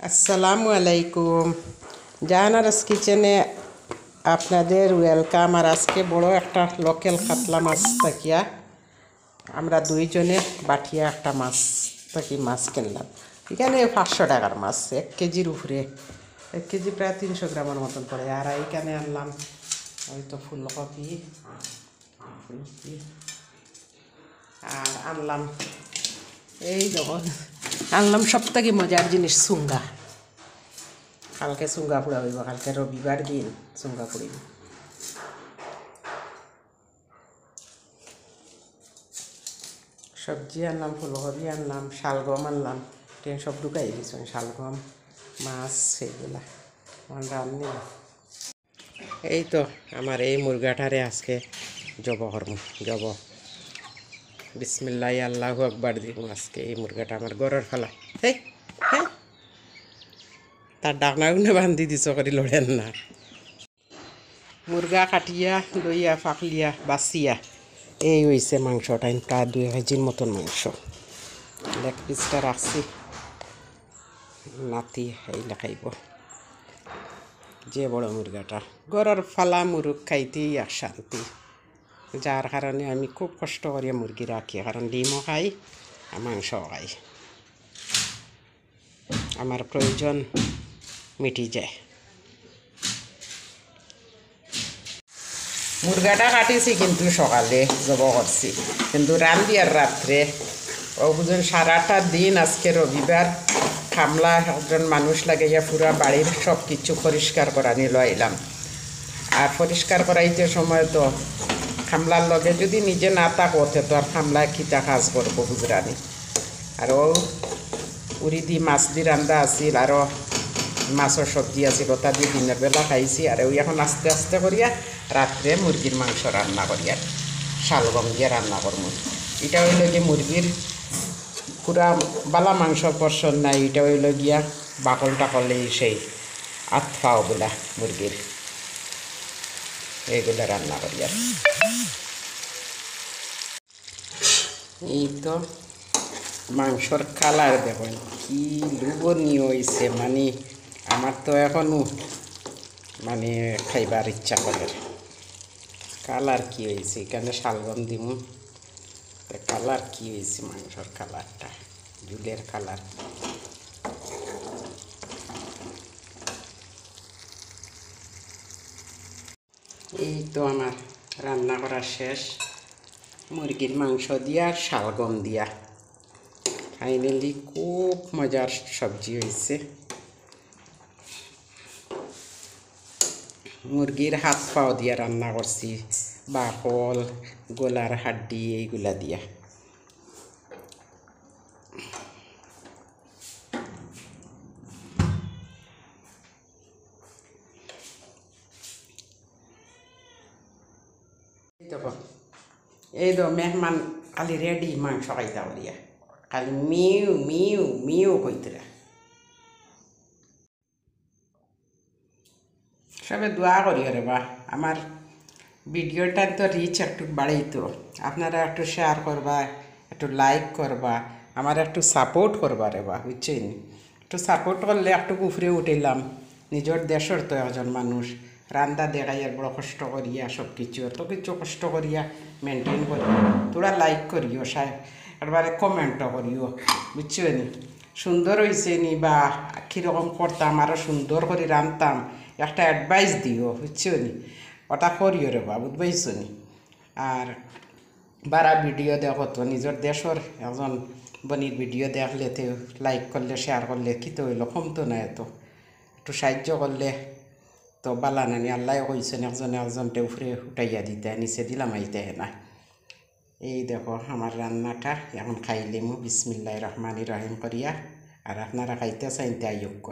আসসালামু আলাইকুম। জাহানারাস কিচেনে আপনাদের ওয়েলকাম। আর আজকে বড় একটা লোকাল কাতলা মাছ থাকিয়া আমরা দুইজনে বাটিয়া একটা মাছ থাকি মাছ কিনলাম। এখানে 500 টাকার মাছ, 1 কেজির উপরে, 1 কেজি প্রায় 300 গ্রামের মতন পড়ে। আর এইখানে আনলাম ওই তো ফুলকপি আর আনলাম এই যখন আনলাম সব থেকে মজার জিনিস চুঙ্গা। কালকে চুঙ্গা পোড়া হইব, কালকে রবিবার দিন চুঙ্গা পুড়িব। সবজি আনলাম, ফুলকপি আনলাম, শালগম আনলাম, ট্রেন সব ঢুকাই দিয়েছেন, শালগম মাছ সেইগুলা রান্নি। এই তো আমার এই মুরগাটারে আজকে জব করব, জব বিসমিল্লাহ আল্লাহু আকবার দিব। আজকে এই মুরগাটা আমার গড়ের ফেলা। হ্যাঁ হ্যাঁ, তার ডাকনা গুনে বান্ধি দিছ করি লড়েন না। মুরগা কাটিয়া লইয়া ফাঁকলিয়া বাছিয়া এই হয়েছে মাংসটা, প্রায় 2 কেজির মতন মাংস। লেগ পিসটা রাখছি, নাতি এইলা খাইব। যে বড় মুরগাটা গড়ের ফালা মুরগ খাইতেই আর শান্তি, যার কারণে আমি খুব কষ্ট করিয়া মুরগি রাখি, কারণ ডিমও খাই আর মাংসও খাই, আমার প্রয়োজন মিটি যায়। মুরগাটা কাটিছি কিন্তু সকালে জব করছি, কিন্তু রান্ধি আর রাত্রে ও বুঝুন সারাটা দিন। আজকে রবিবার, খামলা একজন মানুষ লাগাইয়া পুরা বাড়ির সব কিছু পরিষ্কার করা নিল আইলাম। আর পরিষ্কার করাইতে সময় তো খামলার লগে যদি নিজে না থাকো তো আর খামলা খিতা কাজ করবো বুঝরানি। আর ও উড়ি দি মাছ দি রান্ধা আছিল, আরও মাছের সবজি আছিল, ওটা দিয়ে দিনের বেলা খাইছি। আর ওই এখন আস্তে আস্তে করিয়া রাত্রে মুরগির মাংস রান্না করিয়া শালগম দিয়ে রান্না করবো। এটা হইল গিয়ে মুরগির পুরা বালা মাংস পর্ষণ নাই, এটা হইল গিয়া বাকল টাকলে সেই আতফাও বলা মুরগির, এইগুলো রান্না করিয়া। এই তো মাংসর কালার দেখুন কি লোভনীয় হয়েছে, মানে আমার তো এখনও মানে খাইবার ইচ্ছা করে। কালার কি হয়েছে, এখানে শালগম দিমু, কালার কি হয়েছে মাংসর কালারটা, ঝুলের কালার। এই তো আমার রান্না করা শেষ, মুরগির মাংস দিয়া আর শালগম দিয়া। ফাইনালি খুব মজার সবজি হয়েছে। মুরগির হাত পাও দিয়া রান্না করছি, বাকল গোলার হাড্ডি এইগুলা দিয়া। এই তো মেহমান খালি রেডি মাংস খাইতা বলিয়া, খালি মিউ মিউ মিউ কইতরা। সবে দোয়া করি রে বা আমার ভিডিওটা তো রিচ একটু বাড়াইতো, আপনারা একটু শেয়ার করবা, একটু লাইক করবা, আমার একটু সাপোর্ট করবা রে বা, বুঝছেন? একটু সাপোর্ট করলে একটু উপরে উঠাইলাম। নিজের দেশের তো একজন মানুষ, রান্না দেখাইয়ার বড় কষ্ট করিয়া সব কিছু এত কিছু কষ্ট করিয়া মেনটেন করিও। তোরা লাইক করিও, একবারে কমেন্টও করিও, বুঝছেন? সুন্দর হয়েছে নি বা কীরকম করতাম, আরও সুন্দর করে রাঁধতাম একটা অ্যাডভাইস দিও, বুঝছেন? ওটা করিও রে বা, বুঝবাইছো নি? আর বারা ভিডিও দেখো তো নিজের দেশের একজন বনির ভিডিও দেখলে তো লাইক করলে শেয়ার করলে কি তো হইলো, কমতো না এত, একটু সাহায্য করলে তো বালা নানি। আল্লাহ কইছেন একজনে একজনটে উপরে উঠাইয়া দিতে, নিচে দিলাম আইতে না। এই দেখো আমার রান্নাটা এখন খাইলিমু বিসমিল্লাহির রহমানির রহিম করিয়া। আর আপনারা খাইতে চাইতে আইয়োগ।